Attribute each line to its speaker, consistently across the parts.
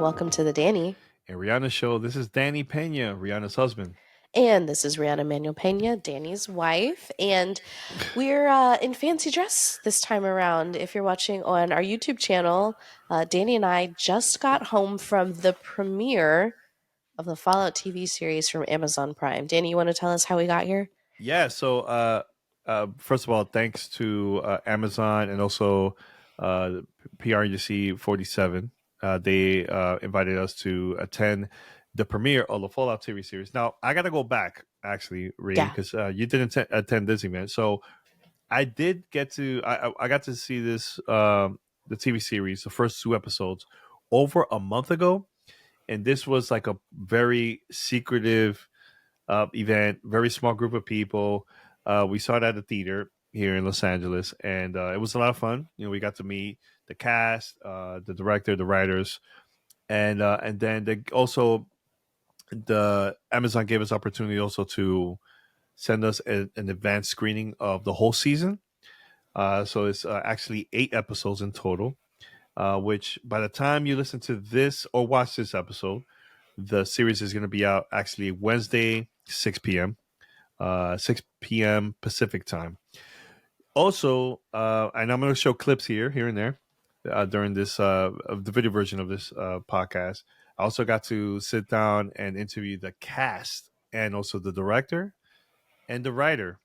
Speaker 1: welcome to the Danny.
Speaker 2: And Riana show. This is Danny Pena, Rihanna's husband.
Speaker 1: And this is Rihanna Manuel Pena, Danny's wife. And we're in fancy dress this time around. If you're watching on our YouTube channel, Danny and I just got home from the premiere of the Fallout TV series from Amazon Prime. Danny, you want to tell us how we got here?
Speaker 2: Yeah. First of all, thanks to Amazon and also PRUC 47. They invited us to attend the premiere of the Fallout TV series. Now, I got to go back, actually, Ree,
Speaker 1: Yeah.
Speaker 2: because you didn't attend this event. So I did get to, I got to see this, the TV series, the first two episodes, over a month ago. And this was like a very secretive event, very small group of people. We saw it at the theater here in Los Angeles, and it was a lot of fun. We got to meet the cast, the director, the writers, and then the Amazon gave us opportunity also to send us an advanced screening of the whole season. So it's actually 8 episodes in total. Which by the time you listen to this or watch this episode, the series is going to be out actually Wednesday, 6 p.m. 6 p.m. Pacific time. Also, and I'm going to show clips here and there during this of the video version of this podcast. I also got to sit down and interview the cast and also the director and the writer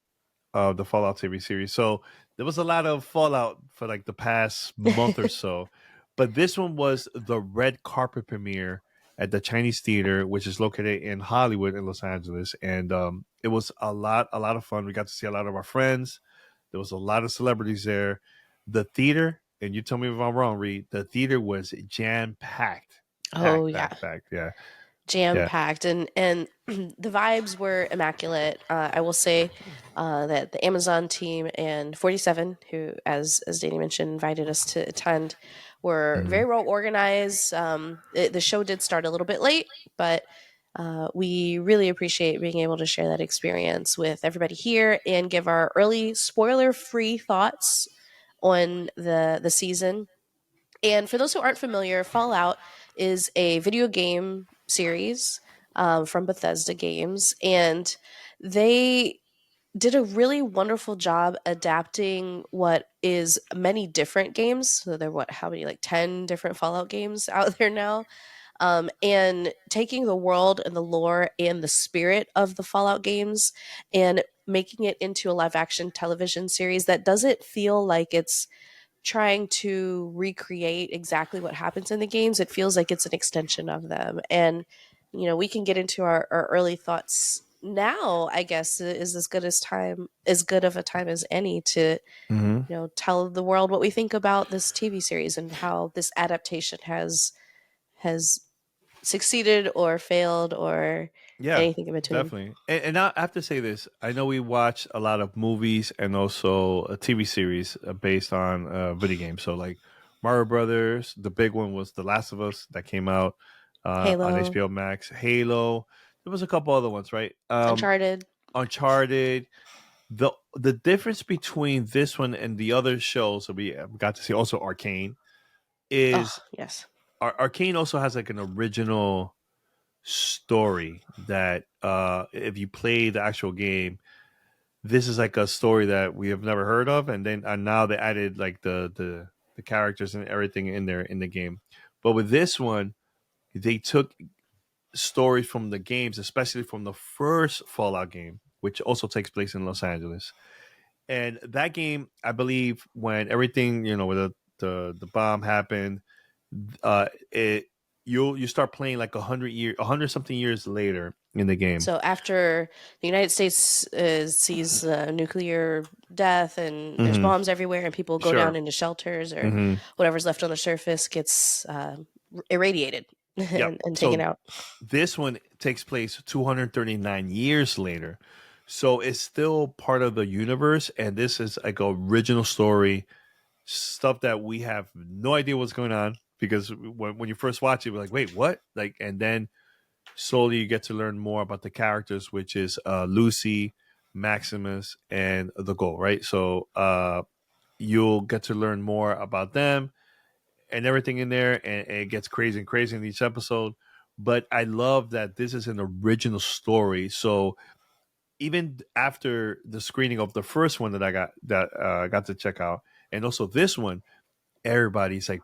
Speaker 2: of the Fallout TV series. So there was a lot of Fallout for like the past month or so, but this one was the red carpet premiere at the Chinese Theater, which is located in Hollywood in Los Angeles, and it was a lot of fun. We got to see a lot of our friends. There was a lot of celebrities there. The theater, and you tell me if I'm wrong, Reed. The theater was jam packed,
Speaker 1: Oh, yeah.
Speaker 2: packed. Yeah,
Speaker 1: Jam
Speaker 2: yeah.
Speaker 1: packed, and the vibes were immaculate. I will say that the Amazon team and 47, who, as Danny mentioned, invited us to attend, were
Speaker 2: hmm
Speaker 1: very well organized. The show did start a little bit late, but we really appreciate being able to share that experience with everybody here and give our early spoiler free thoughts on the season. And for those who aren't familiar, Fallout is a video game series from Bethesda Games, and they did a really wonderful job adapting what is many different games. So there are how many, like 10 different Fallout games out there now, and taking the world and the lore and the spirit of the Fallout games and making it into a live action television series that doesn't feel like it's trying to recreate exactly what happens in the games. It feels like it's an extension of them. And, we can get into our early thoughts now. I guess is as good of a time as any to,
Speaker 2: hmm
Speaker 1: tell the world what we think about this TV series and how this adaptation has succeeded or failed or
Speaker 2: Yeah,
Speaker 1: anything in between.
Speaker 2: definitely. And I have to say this. I know we watched a lot of movies and also a TV series based on video games. So like Mario Brothers, the big one was The Last of Us that came out on
Speaker 1: Halo,
Speaker 2: HBO Max. Halo. There was a couple other ones, right?
Speaker 1: Uncharted.
Speaker 2: Uncharted. The difference between this one and the other shows that we got to see, also Arcane, is
Speaker 1: Oh, yes.
Speaker 2: Arcane also has like an original story that if you play the actual game, this is like a story that we have never heard of, and then now they added like the characters and everything in there in the game. But with this one, they took stories from the games, especially from the first Fallout game, which also takes place in Los Angeles. And that game, I believe, when everything with the bomb happened, it you start playing like 100 something years later in the game.
Speaker 1: So after the United States sees nuclear death and there's
Speaker 2: hmm
Speaker 1: bombs everywhere and people go down
Speaker 2: Sure.
Speaker 1: into shelters or
Speaker 2: hmm
Speaker 1: whatever's left on the surface gets irradiated
Speaker 2: Yep.
Speaker 1: and taken
Speaker 2: So
Speaker 1: out.
Speaker 2: this one takes place 239 years later. So it's still part of the universe, and this is like a original story, stuff that we have no idea what's going on because when you first watch it, we're like, wait, what? Like, and then slowly you get to learn more about the characters, which is Lucy, Maximus, and the goal, right? So you'll get to learn more about them. and everything in there, and it gets crazy and crazy in each episode. But I love that this is an original story. So even after the screening of the first one that I got to check out, and also this one, everybody's like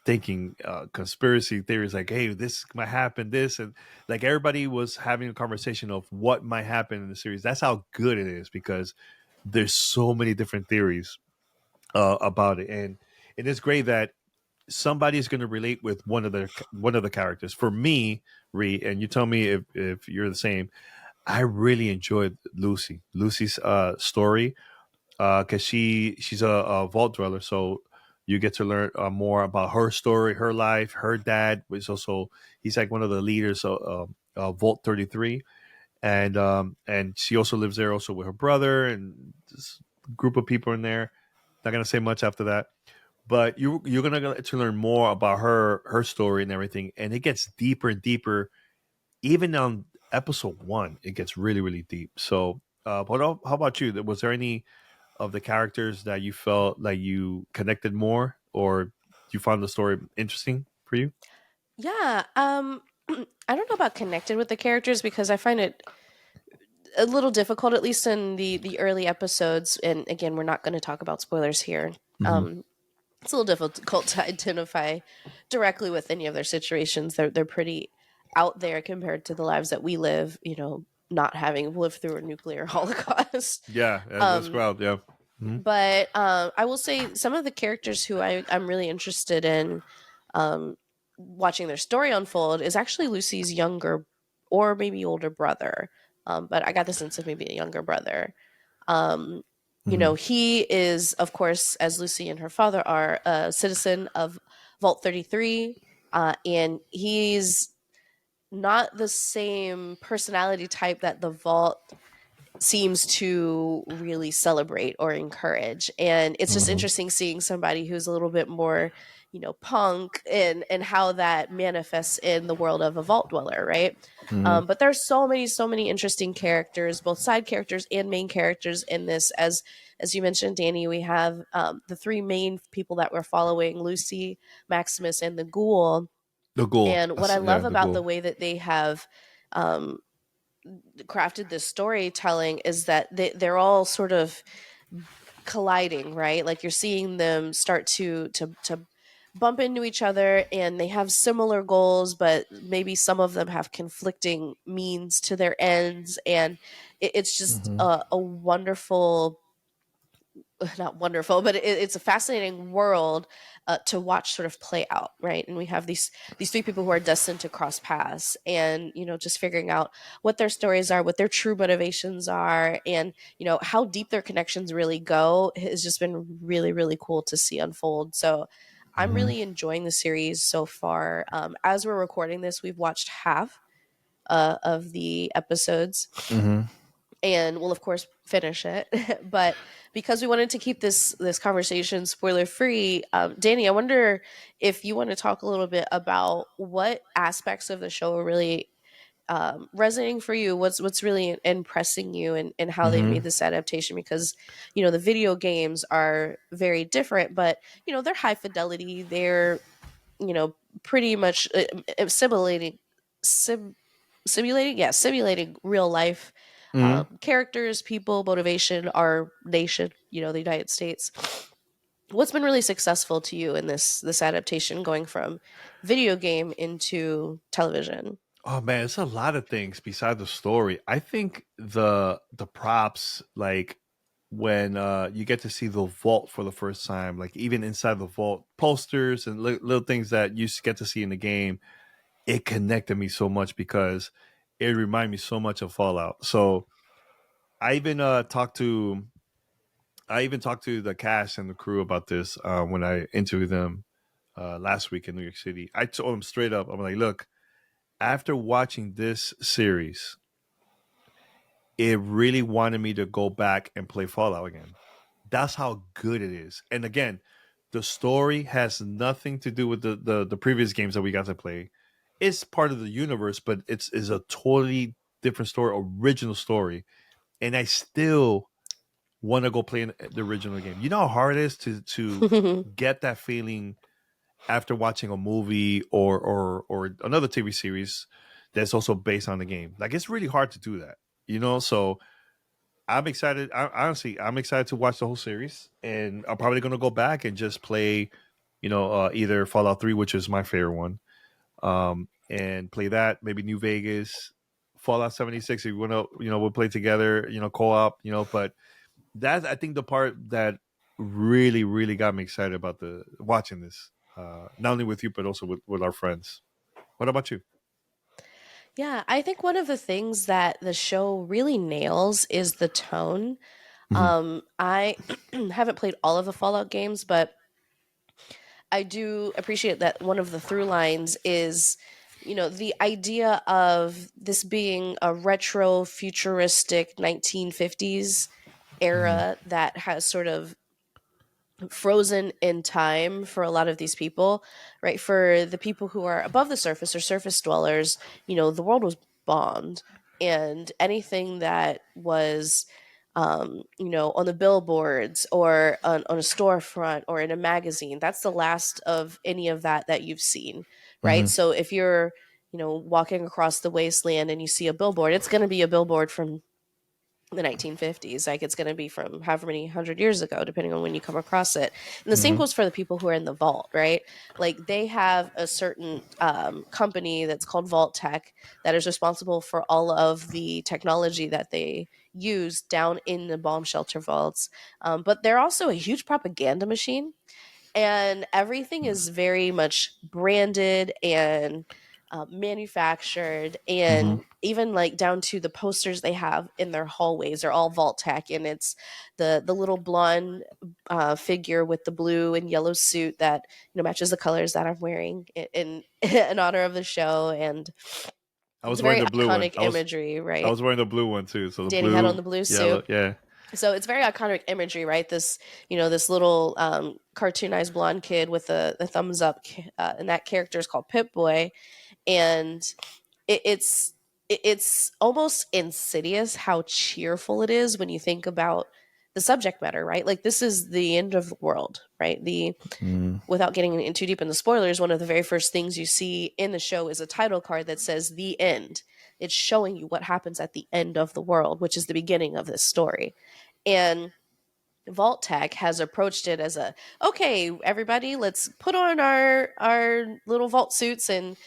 Speaker 2: thinking conspiracy theories, like, hey, this might happen, this, and like everybody was having a conversation of what might happen in the series. That's how good it is, because there's so many different theories about it, and it is great that somebody's going to relate with one of the characters. For me, Ree, and you tell me if you're the same. I really enjoyed Lucy's story, because she's a vault dweller, so you get to learn more about her story, her life. Her dad was also, he's like one of the leaders of Vault 33, and she also lives there also with her brother and this group of people in there. Not gonna say much after that, but you're gonna get to learn more about her story and everything, and it gets deeper and deeper. Even on episode one, it gets really really deep. So, but how about you? Was there any of the characters that you felt like you connected more, or you found the story interesting for you?
Speaker 1: Yeah. I don't know about connected with the characters because I find it a little difficult, at least in the early episodes. And again, we're not going to talk about spoilers here.
Speaker 2: Mm-hmm.
Speaker 1: Um, it's a little difficult to identify directly with any of their situations. They're pretty out there compared to the lives that we live. Not having lived through a nuclear holocaust.
Speaker 2: Yeah, that's
Speaker 1: Um,
Speaker 2: wild. Yeah. Mm-hmm.
Speaker 1: but I will say some of the characters who I'm really interested in um, watching their story unfold is actually Lucy's younger or maybe older brother. But I got the sense of maybe a younger brother. Um,
Speaker 2: Mm-hmm.
Speaker 1: he is, of course, as Lucy and her father are, a citizen of Vault 33, and he's not the same personality type that the Vault seems to really celebrate or encourage. And it's just
Speaker 2: Mm-hmm.
Speaker 1: interesting seeing somebody who's a little bit more, punk, and how that manifests in the world of a vault dweller, right?
Speaker 2: Mm-hmm.
Speaker 1: But there's so many interesting characters, both side characters and main characters in this. As you mentioned, Danny, we have the three main people that we're following: Lucy, Maximus, and the Ghoul.
Speaker 2: The goal.
Speaker 1: And what I
Speaker 2: Yeah,
Speaker 1: love
Speaker 2: the
Speaker 1: about the
Speaker 2: goal.
Speaker 1: way that they have um, crafted this storytelling is that they're all sort of colliding, right? Like you're seeing them start to bump into each other, and they have similar goals, but maybe some of them have conflicting means to their ends, and it's just
Speaker 2: Mm-hmm.
Speaker 1: a wonderful, not wonderful, but it's a fascinating world to watch sort of play out, right? And we have these three people who are destined to cross paths, and just figuring out what their stories are, what their true motivations are, and how deep their connections really go has just been really really cool to see unfold. So I'm
Speaker 2: Mm-hmm.
Speaker 1: really enjoying the series so far. As we're recording this, we've watched half of the episodes,
Speaker 2: Mm-hmm.
Speaker 1: and we'll of course finish it. But because we wanted to keep this conversation spoiler free, Danny, I wonder if you want to talk a little bit about what aspects of the show are really resonating for you. What's really impressing you, and how they've
Speaker 2: Mm-hmm.
Speaker 1: made this adaptation, because the video games are very different, but they're high fidelity. They're pretty much simulating sim, simulating yeah simulating real life
Speaker 2: Mm-hmm.
Speaker 1: characters, people, motivation, our nation, the United States. What's been really successful to you in this adaptation, going from video game into television?
Speaker 2: Oh man, it's a lot of things beside the story. I think the props, like when you get to see the vault for the first time, like even inside the vault, posters and little things that you get to see in the game, it connected me so much because it reminded me so much of Fallout. So I even talked to the cast and the crew about this when I interviewed them last week in New York City. I told them straight up, I'm like, look, after watching this series, it really wanted me to go back and play Fallout again. That's how good it is. And again, the story has nothing to do with the previous games that we got to play. It's part of the universe, but it's is a totally different story, original story. And I still want to go play the original game. You know how hard it is to get that feeling after watching a movie or another TV series that's also based on the game. Like it's really hard to do that, you know. So I'm excited. Honestly, I'm excited to watch the whole series, and I'm probably gonna go back and just play, either Fallout 3, which is my favorite one, and play that. Maybe New Vegas, Fallout 76. If we want to, we'll play together, co-op, But that's I think the part that really, really got me excited about the watching this. Not only with you, but also with our friends. What about you?
Speaker 1: Yeah, I think one of the things that the show really nails is the tone.
Speaker 2: Hmm.
Speaker 1: I haven't played all of the Fallout games, but I do appreciate that one of the through lines is, the idea of this being a retro futuristic 1950s
Speaker 2: Hmm.
Speaker 1: era that has sort of frozen in time for a lot of these people, right? For the people who are above the surface or surface dwellers, the world was bombed, and anything that was, on the billboards or on a storefront or in a magazine, that's the last of any of that you've seen, right?
Speaker 2: Hmm.
Speaker 1: So if you're, walking across the wasteland and you see a billboard, it's going to be a billboard from the 1950s. Like it's going to be from however many hundred years ago, depending on when you come across it. And the same
Speaker 2: Hmm.
Speaker 1: goes for the people who are in the vault, right? Like they have a certain company that's called Vault Tech that is responsible for all of the technology that they use down in the bomb shelter vaults. But they're also a huge propaganda machine, and everything is very much branded and manufactured,
Speaker 2: Hmm.
Speaker 1: and even like down to the posters they have in their hallways are all vault tech, and it's the little blonde figure with the blue and yellow suit that matches the colors that I'm wearing in honor of the show, and
Speaker 2: I
Speaker 1: it's
Speaker 2: was wearing
Speaker 1: very
Speaker 2: the blue one.
Speaker 1: iconic imagery,
Speaker 2: I
Speaker 1: right?
Speaker 2: was wearing the blue one too. So the
Speaker 1: Danny had on
Speaker 2: blue,
Speaker 1: the blue
Speaker 2: yellow,
Speaker 1: suit.
Speaker 2: yeah.
Speaker 1: So it's very iconic imagery, right? This, this little cartoonized blonde kid with the thumbs up, and that character is called Pip Boy, and it's almost insidious how cheerful it is when you think about the subject matter, right? Like this is the end of the world, right? The
Speaker 2: Mm.
Speaker 1: Without getting in too deep in the spoilers, one of the very first things you see in the show is a title card that says "The End." It's showing you what happens at the end of the world, which is the beginning of this story, and Vault Tech has approached it as a, okay, everybody, let's put on our little vault suits and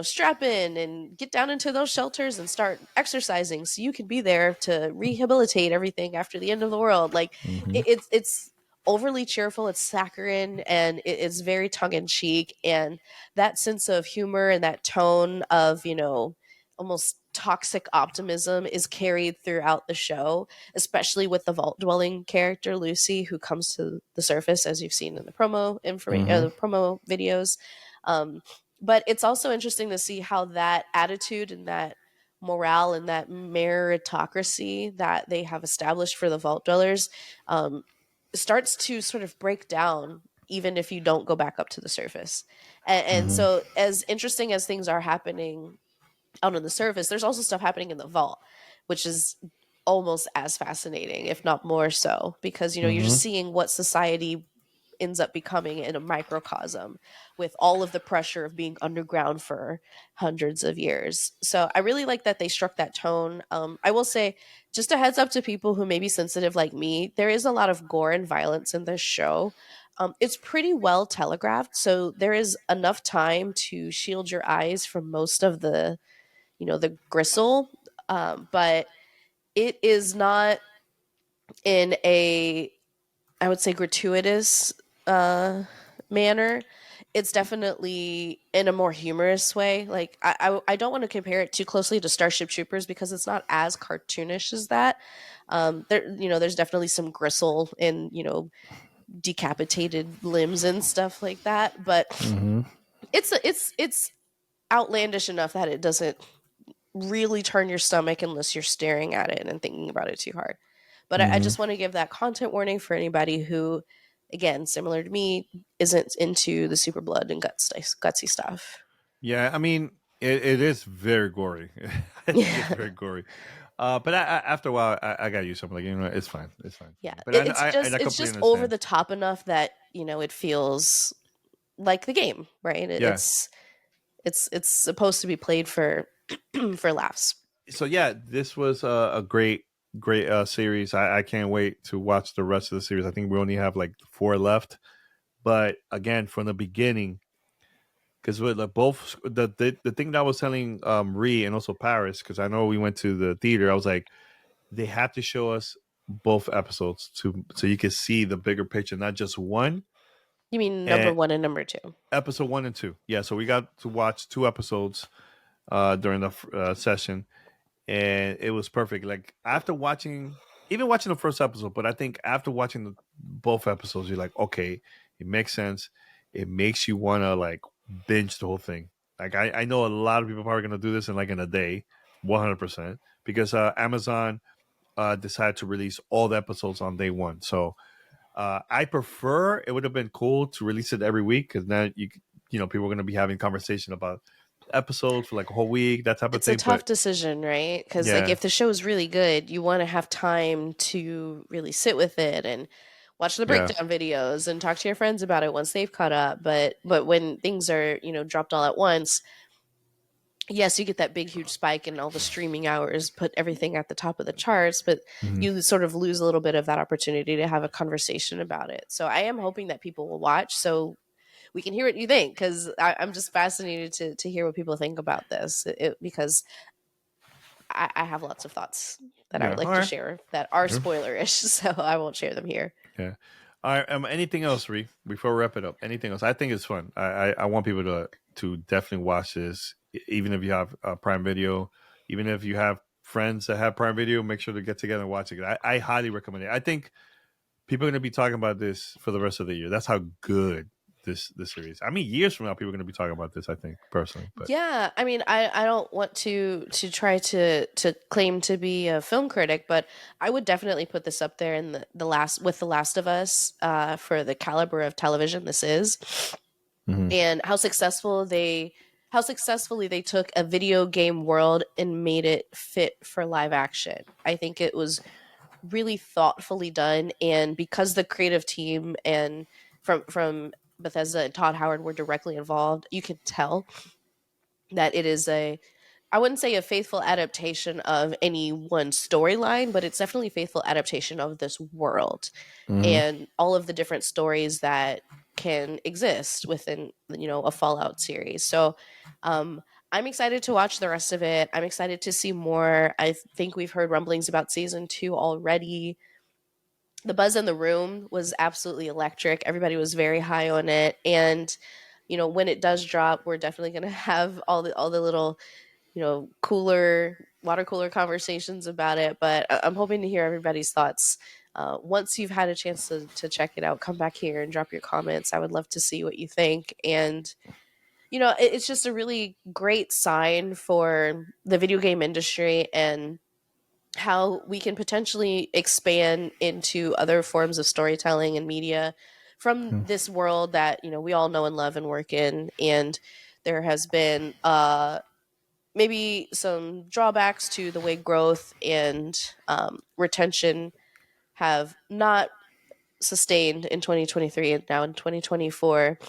Speaker 1: strap in and get down into those shelters and start exercising so you can be there to rehabilitate everything after the end of the world. Like
Speaker 2: Hmm.
Speaker 1: it's overly cheerful, it's saccharine, and it's very tongue in cheek, and that sense of humor and that tone of almost toxic optimism is carried throughout the show, especially with the vault dwelling character Lucy, who comes to the surface as you've seen in the
Speaker 2: Hmm.
Speaker 1: the promo videos. Um, but it's also interesting to see how that attitude and that morale and that meritocracy that they have established for the vault dwellers starts to sort of break down even if you don't go back up to the surface. And
Speaker 2: Hmm.
Speaker 1: so, as interesting as things are happening out on the surface, there's also stuff happening in the vault, which is almost as fascinating, if not more so, because you're just
Speaker 2: Hmm.
Speaker 1: seeing what society ends up becoming in a microcosm with all of the pressure of being underground for hundreds of years. So I really like that they struck that tone. I will say, just a heads up to people who may be sensitive like me, there is a lot of gore and violence in this show. It's pretty well telegraphed, so there is enough time to shield your eyes from most of the gristle, but it is not in a, I would say, gratuitous uh, manner. It's definitely in a more humorous way. Like I don't want to compare it too closely to Starship Troopers because it's not as cartoonish as that. There's definitely some gristle and decapitated limbs and stuff like that, but
Speaker 2: Hmm.
Speaker 1: it's outlandish enough that it doesn't really turn your stomach unless you're staring at it and thinking about it too hard. But I
Speaker 2: Hmm.
Speaker 1: just want to give that content warning for anybody who, again, similar to me, isn't into the super blood and gutsy stuff.
Speaker 2: Yeah, I mean, it is very gory. I think it's
Speaker 1: Yeah,
Speaker 2: very gory. But after a while, I got used to it. I'm like, it's fine. It's fine for
Speaker 1: yeah.
Speaker 2: me. But
Speaker 1: It's
Speaker 2: I
Speaker 1: just it's
Speaker 2: completely
Speaker 1: just over
Speaker 2: understand.
Speaker 1: the top enough that it feels like the game, right?
Speaker 2: Yeah.
Speaker 1: It's supposed to be played for for laughs.
Speaker 2: So yeah, this was a great series. I can't wait to watch the rest of the series. I think we only have like four left. But again, from the beginning, because with like both the thing that I was telling Ree and also Paris, because I know we went to the theater, I was like, they have to show us both episodes to so you can see the bigger picture, not just one.
Speaker 1: You mean number
Speaker 2: And
Speaker 1: 1 and number 2?
Speaker 2: episode 1 and 2, yeah. So we got to watch two episodes during the session, and it was perfect. Like after watching, even watching the first episode, but I think after watching both episodes, you're like, okay, it makes sense. It makes you want to like binge the whole thing. Like I know a lot of people are probably gonna do this in like in a day, 100%, because Amazon decided to release all the episodes on day one. So I prefer it would have been cool to release it every week because then you know people are gonna be having conversation about episodes for like a whole week, that type of
Speaker 1: It's a
Speaker 2: thing. But
Speaker 1: tough decision, right? Cuz like
Speaker 2: yeah,
Speaker 1: if the show is really good, you want to have time to really sit with it and watch the
Speaker 2: yeah.
Speaker 1: breakdown videos and talk to your friends about it once they've caught up. But when things are, dropped all at once, yes, you get that big huge spike and all the streaming hours put everything at the top of the charts, but
Speaker 2: Mhm.
Speaker 1: you sort of lose a little bit of that opportunity to have a conversation about it. So I am hoping that people will watch so we can hear what you think, because I'm just fascinated to hear what people think about this, because I have lots of thoughts that I
Speaker 2: Yeah.
Speaker 1: would
Speaker 2: All
Speaker 1: like to
Speaker 2: right.
Speaker 1: share that are
Speaker 2: Yeah.
Speaker 1: spoilerish, so I won't share them here.
Speaker 2: Yeah. All right. Anything else, Ree? Before we wrap it up, anything else? I think it's fun. I want people to definitely watch this, even if you have Prime Video, even if you have friends that have Prime Video, make sure to get together and watch it. I highly recommend it. I think people are going to be talking about this for the rest of the year. That's how good this series. I mean, years from now, people are going to be talking about this. I think personally, but
Speaker 1: Yeah, I mean, I don't want to try to claim to be a film critic, but I would definitely put this up there in the last with The Last of Us, for the caliber of television this is,
Speaker 2: Mhm.
Speaker 1: and how successfully they took a video game world and made it fit for live action. I think it was really thoughtfully done, and because the creative team and from Bethesda and Todd Howard were directly involved, you could tell that it is a, I wouldn't say a faithful adaptation of any one storyline, but it's definitely a faithful adaptation of this world
Speaker 2: Mhm.
Speaker 1: and all of the different stories that can exist within, a Fallout series. So um I'm excited to watch the rest of it. I'm excited to see more. I think we've heard rumblings about season 2 already. The buzz in the room was absolutely electric. Everybody was very high on it, and when it does drop, we're definitely going to have all the little, cooler water cooler conversations about it. But I'm hoping to hear everybody's thoughts. Once you've had a chance to check it out, come back here and drop your comments. I would love to see what you think. And it's just a really great sign for the video game industry and how we can potentially expand into other forms of storytelling and media from
Speaker 2: Mhm.
Speaker 1: this world that we all know and love and work in. And there has been maybe some drawbacks to the way growth and retention have not sustained in 2023 and now in 2024,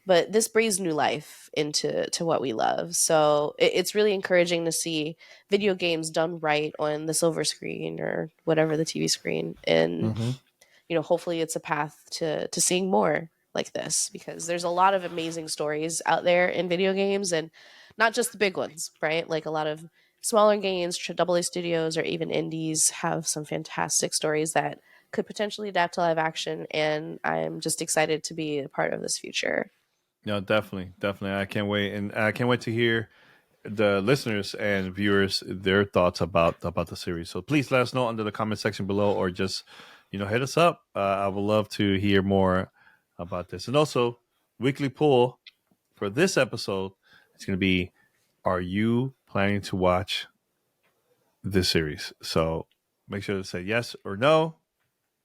Speaker 1: but this breathes new life into what we love. So it's really encouraging to see video games done right on the silver screen or whatever the TV screen, and
Speaker 2: Mhm.
Speaker 1: hopefully it's a path to seeing more like this, because there's a lot of amazing stories out there in video games, and not just the big ones, right? Like a lot of smaller games, double A studios, or even indies have some fantastic stories that could potentially adapt to live action, and I'm just excited to be a part of this future.
Speaker 2: No, definitely, definitely. I can't wait, and I can't wait to hear the listeners and viewers their thoughts about the series. So please let us know under the comment section below, or just hit us up. I would love to hear more about this, and also weekly poll for this episode. It's going to be: are you planning to watch this series? So make sure to say yes or no,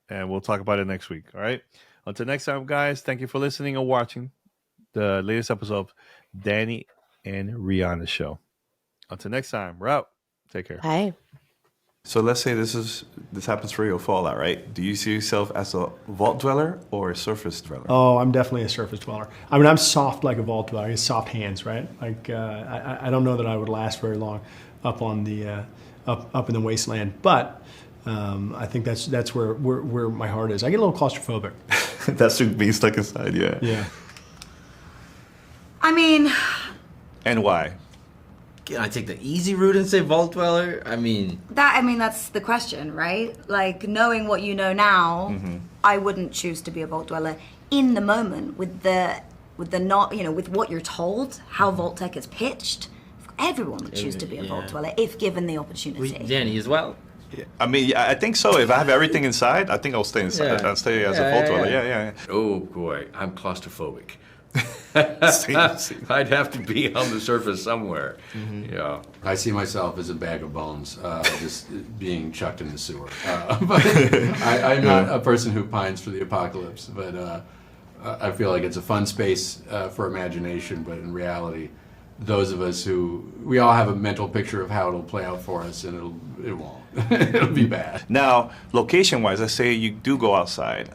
Speaker 2: and we'll talk about it next week. All right. Until next time, guys. Thank you for listening or watching the latest episode of Danny and Rihanna show. Until next time, we're out. Take care.
Speaker 1: Bye.
Speaker 2: So let's say this happens for you, Fallout, right? Do you see yourself as a vault dweller or a surface dweller?
Speaker 3: Oh, I'm definitely a surface dweller. I mean, I'm soft like a vault dweller. I have soft hands, right? Like I don't know that I would last very long up on the up in the wasteland, but I think that's where my heart is. I get a little claustrophobic.
Speaker 2: That's just being stuck inside, yeah.
Speaker 3: Yeah.
Speaker 4: I mean,
Speaker 2: And why?
Speaker 5: Can I take the easy route and say vault dweller? I mean,
Speaker 4: that's the question, right? Like, knowing what you know now, I wouldn't choose to be a vault dweller in the moment with the not, with what you're told, how Vault Tech is pitched. Everyone would choose to be a vault dweller if given the opportunity.
Speaker 5: Danny as well.
Speaker 2: I mean, yeah, I think so. If I have everything inside, I think I'll stay inside.
Speaker 5: Yeah.
Speaker 2: I'll stay as a vault dweller. Yeah.
Speaker 6: Oh boy, I'm claustrophobic.
Speaker 2: Same.
Speaker 6: I'd have to be on the surface somewhere. Yeah.
Speaker 7: I see myself as a bag of bones, just being chucked in the sewer. But I'm not a person who pines for the apocalypse, but I feel like it's a fun space for imagination, but in reality, those of us we all have a mental picture of how it'll play out for us, and it won't. It'll be bad.
Speaker 2: Now, location-wise, I say you do go outside.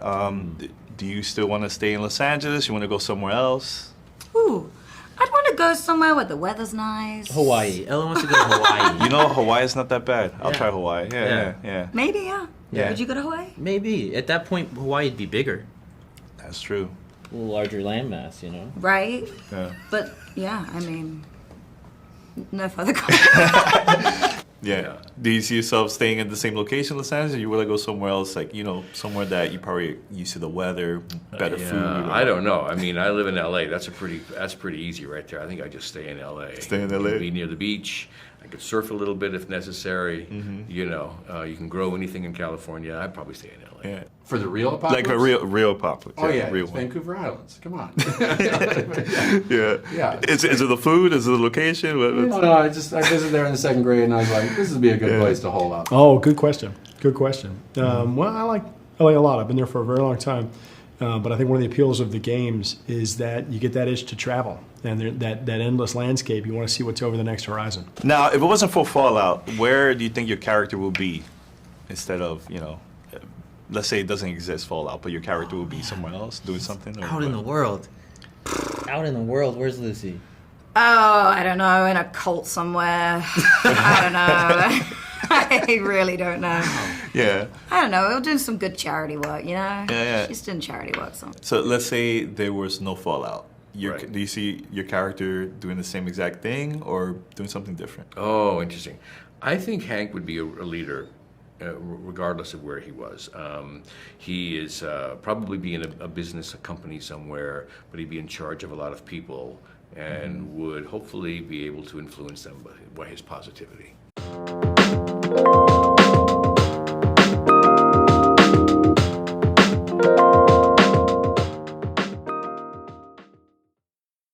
Speaker 2: Do you still want to stay in Los Angeles? You want to go somewhere else?
Speaker 4: Ooh, I'd want to go somewhere where the weather's nice.
Speaker 5: Hawaii. Ellen wants to go to Hawaii.
Speaker 2: You know, Hawaii is not that bad. I'll
Speaker 5: Yeah.
Speaker 2: try Hawaii. Yeah.
Speaker 4: Maybe, yeah.
Speaker 2: Yeah.
Speaker 4: Would you go to Hawaii?
Speaker 5: Maybe. At that point, Hawaii'd be bigger.
Speaker 2: That's true.
Speaker 8: A little larger landmass, you know?
Speaker 4: Right?
Speaker 2: Yeah.
Speaker 4: But, yeah, I mean, no further comment.
Speaker 2: Yeah. Do you see yourself staying in the same location, Los Angeles, or you want to go somewhere else, like, somewhere that you probably used to the weather, better food?
Speaker 6: I don't know. I mean, I live in LA. That's pretty easy right there. I think I just stay in LA.
Speaker 2: Stay in LA.
Speaker 6: Be near the beach. I could surf a little bit if necessary. You can grow anything in California. I'd probably stay in LA.
Speaker 2: Yeah.
Speaker 7: For the real apocalypse?
Speaker 2: Like a real apocalypse.
Speaker 7: Oh yeah,
Speaker 2: real
Speaker 7: it's
Speaker 2: one.
Speaker 7: Vancouver Islands. Come on.
Speaker 2: Yeah.
Speaker 7: Yeah.
Speaker 2: Is it the food? Is it the location?
Speaker 7: No, I visited there in the second grade, and I was like, this would be a good place to hole up.
Speaker 3: Oh, good question. Good question. Well, I like LA a lot. I've been there for a very long time. But I think one of the appeals of the games is that you get that itch to travel and that endless landscape. You want to see what's over the next horizon.
Speaker 2: Now, if it wasn't for Fallout, where do you think your character will be instead of, let's say it doesn't exist, Fallout, but your character will be somewhere else doing something? Or
Speaker 5: Out in the world.
Speaker 8: Out in the world, where's Lucy?
Speaker 4: Oh, I don't know, in a cult somewhere. I don't know. I really don't know.
Speaker 2: Yeah.
Speaker 4: I don't know. We're doing some good charity work,
Speaker 2: Yeah.
Speaker 4: She's doing charity work.
Speaker 2: So let's say there was no Fallout.
Speaker 6: Right.
Speaker 2: Do you see your character doing the same exact thing or doing something different?
Speaker 6: Oh, interesting. I think Hank would be a leader, regardless of where he was. He is probably be in a business, a company somewhere, but he'd be in charge of a lot of people and would hopefully be able to influence them by his positivity.